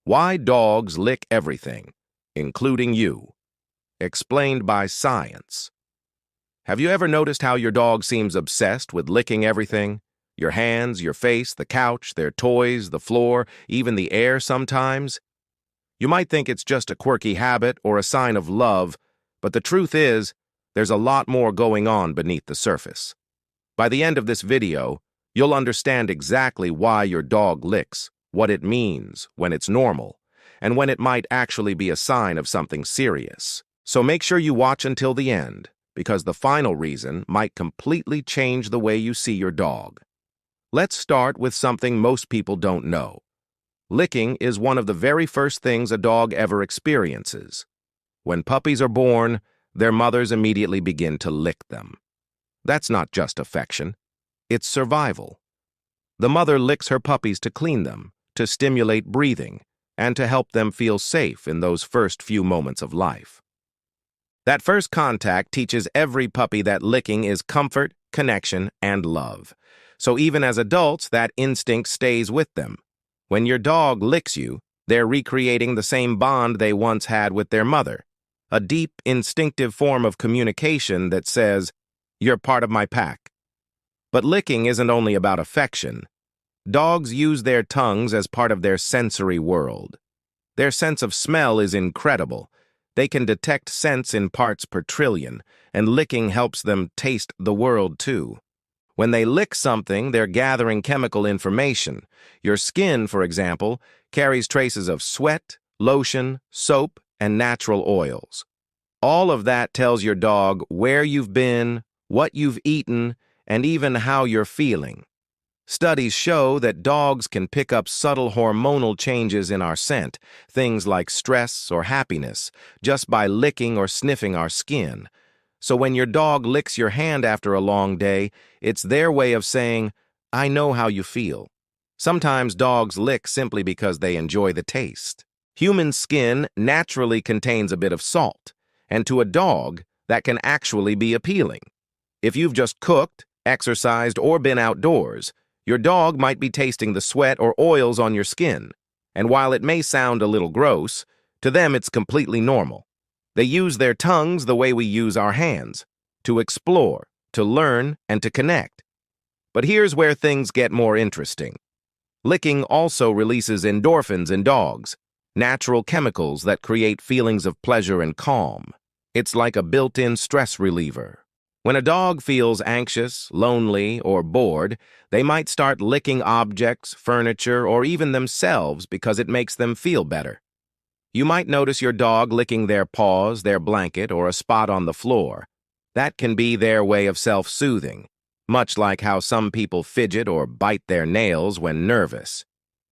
Why dogs lick everything, including you. Explained by science. Have you ever noticed how your dog seems obsessed with licking everything? Your hands, your face, the couch, their toys, the floor, even the air sometimes? You might think it's just a quirky habit or a sign of love, but the truth is, there's a lot more going on beneath the surface. By the end of this video, you'll understand exactly why your dog licks, what it means, when it's normal, and when it might actually be a sign of something serious. So make sure you watch until the end, because the final reason might completely change the way you see your dog. Let's start with something most people don't know. Licking is one of the very first things a dog ever experiences. When puppies are born, their mothers immediately begin to lick them. That's not just affection, it's survival. The mother licks her puppies to clean them, to stimulate breathing, and to help them feel safe in those first few moments of life. That first contact teaches every puppy that licking is comfort, connection, and love. So even as adults, that instinct stays with them. When your dog licks you, they're recreating the same bond they once had with their mother, a deep, instinctive form of communication that says, "You're part of my pack." But licking isn't only about affection. Dogs use their tongues as part of their sensory world. Their sense of smell is incredible. They can detect scents in parts per trillion, and licking helps them taste the world too. When they lick something, they're gathering chemical information. Your skin, for example, carries traces of sweat, lotion, soap, and natural oils. All of that tells your dog where you've been, what you've eaten, and even how you're feeling. Studies show that dogs can pick up subtle hormonal changes in our scent, things like stress or happiness, just by licking or sniffing our skin. So when your dog licks your hand after a long day, it's their way of saying, "I know how you feel." Sometimes dogs lick simply because they enjoy the taste. Human skin naturally contains a bit of salt, and to a dog, that can actually be appealing. If you've just cooked, exercised, or been outdoors, your dog might be tasting the sweat or oils on your skin, and while it may sound a little gross, to them it's completely normal. They use their tongues the way we use our hands, to explore, to learn, and to connect. But here's where things get more interesting. Licking also releases endorphins in dogs, natural chemicals that create feelings of pleasure and calm. It's like a built-in stress reliever. When a dog feels anxious, lonely, or bored, they might start licking objects, furniture, or even themselves because it makes them feel better. You might notice your dog licking their paws, their blanket, or a spot on the floor. That can be their way of self-soothing, much like how some people fidget or bite their nails when nervous.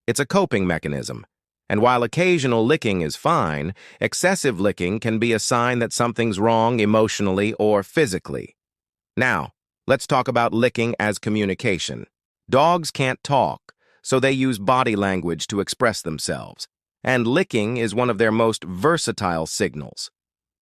It's a coping mechanism, and while occasional licking is fine, excessive licking can be a sign that something's wrong emotionally or physically. Now, let's talk about licking as communication. Dogs can't talk, so they use body language to express themselves, and licking is one of their most versatile signals.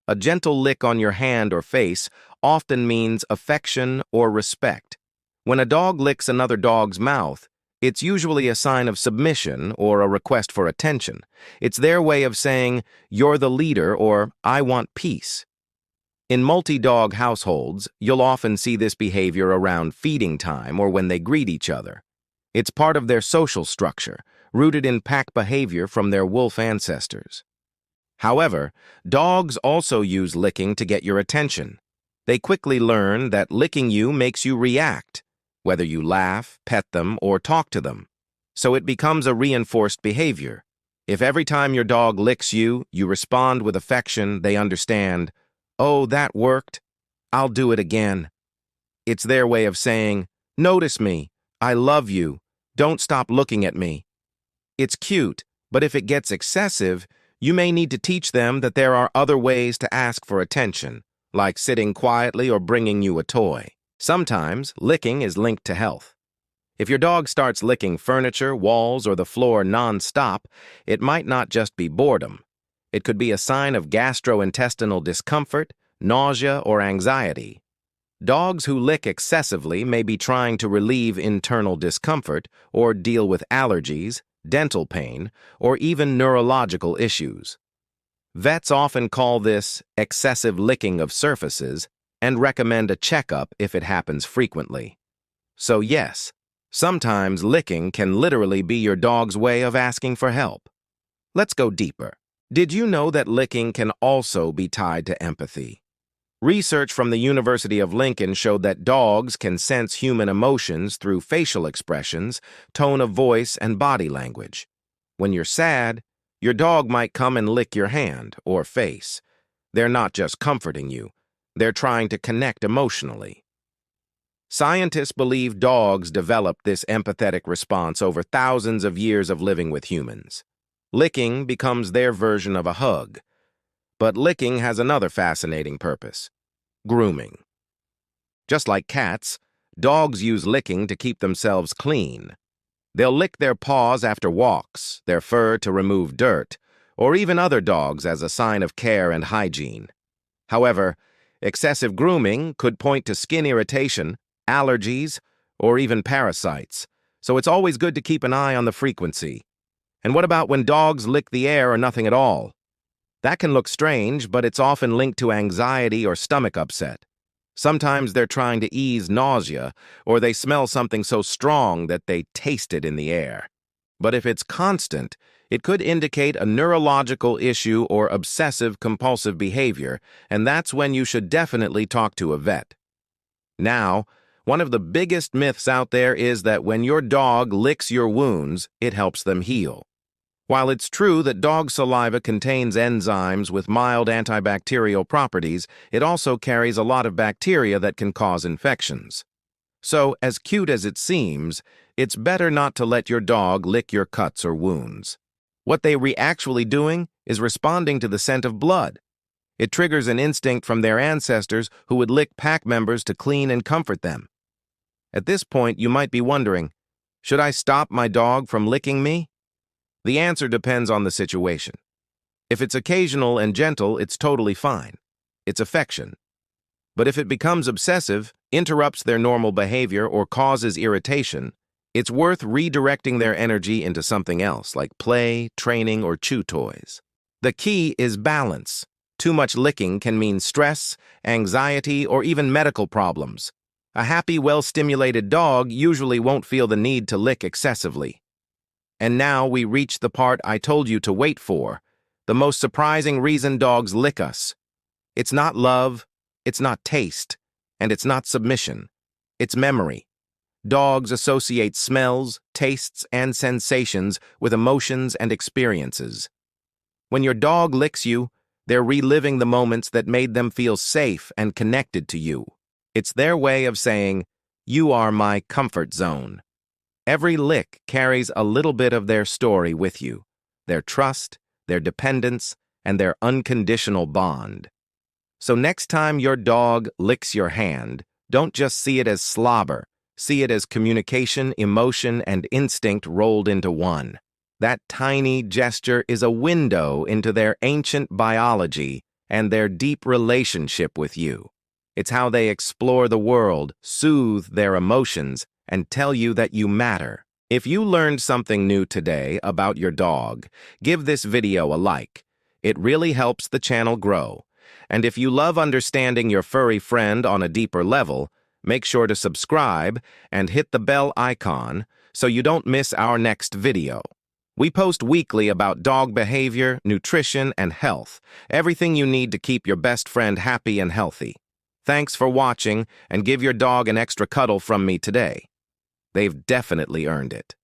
A gentle lick on your hand or face often means affection or respect. When a dog licks another dog's mouth, it's usually a sign of submission or a request for attention. It's their way of saying, "You're the leader," or "I want peace." In multi-dog households, you'll often see this behavior around feeding time or when they greet each other. It's part of their social structure, rooted in pack behavior from their wolf ancestors. However, dogs also use licking to get your attention. They quickly learn that licking you makes you react, whether you laugh, pet them, or talk to them. So it becomes a reinforced behavior. If every time your dog licks you, you respond with affection, they understand, "Oh, that worked. I'll do it again." It's their way of saying, "Notice me. I love you. Don't stop looking at me." It's cute, but if it gets excessive, you may need to teach them that there are other ways to ask for attention, like sitting quietly or bringing you a toy. Sometimes, licking is linked to health. If your dog starts licking furniture, walls, or the floor non-stop, it might not just be boredom. It could be a sign of gastrointestinal discomfort, nausea, or anxiety. Dogs who lick excessively may be trying to relieve internal discomfort or deal with allergies, dental pain, or even neurological issues. Vets often call this excessive licking of surfaces and recommend a checkup if it happens frequently. So yes, sometimes licking can literally be your dog's way of asking for help. Let's go deeper. Did you know that licking can also be tied to empathy? Research from the University of Lincoln showed that dogs can sense human emotions through facial expressions, tone of voice, and body language. When you're sad, your dog might come and lick your hand or face. They're not just comforting you, they're trying to connect emotionally. Scientists believe dogs developed this empathetic response over thousands of years of living with humans. Licking becomes their version of a hug. But licking has another fascinating purpose: grooming. Just like cats, dogs use licking to keep themselves clean. They'll lick their paws after walks, their fur to remove dirt, or even other dogs as a sign of care and hygiene. However, excessive grooming could point to skin irritation, allergies, or even parasites, so it's always good to keep an eye on the frequency. And what about when dogs lick the air or nothing at all? That can look strange, but it's often linked to anxiety or stomach upset. Sometimes they're trying to ease nausea, or they smell something so strong that they taste it in the air. But if it's constant, it could indicate a neurological issue or obsessive-compulsive behavior, and that's when you should definitely talk to a vet. Now, one of the biggest myths out there is that when your dog licks your wounds, it helps them heal. While it's true that dog saliva contains enzymes with mild antibacterial properties, it also carries a lot of bacteria that can cause infections. So, as cute as it seems, it's better not to let your dog lick your cuts or wounds. What they're actually doing is responding to the scent of blood. It triggers an instinct from their ancestors who would lick pack members to clean and comfort them. At this point, you might be wondering, should I stop my dog from licking me? The answer depends on the situation. If it's occasional and gentle, it's totally fine. It's affection. But if it becomes obsessive, interrupts their normal behavior, or causes irritation, it's worth redirecting their energy into something else, like play, training, or chew toys. The key is balance. Too much licking can mean stress, anxiety, or even medical problems. A happy, well-stimulated dog usually won't feel the need to lick excessively. And now we reach the part I told you to wait for, the most surprising reason dogs lick us. It's not love, it's not taste, and it's not submission. It's memory. Dogs associate smells, tastes, and sensations with emotions and experiences. When your dog licks you, they're reliving the moments that made them feel safe and connected to you. It's their way of saying, "You are my comfort zone." Every lick carries a little bit of their story with you, their trust, their dependence, and their unconditional bond. So next time your dog licks your hand, don't just see it as slobber. See it as communication, emotion, and instinct rolled into one. That tiny gesture is a window into their ancient biology and their deep relationship with you. It's how they explore the world, soothe their emotions, and tell you that you matter. If you learned something new today about your dog, give this video a like. It really helps the channel grow. And if you love understanding your furry friend on a deeper level, make sure to subscribe and hit the bell icon so you don't miss our next video. We post weekly about dog behavior, nutrition, and health, everything you need to keep your best friend happy and healthy. Thanks for watching, and give your dog an extra cuddle from me today. They've definitely earned it.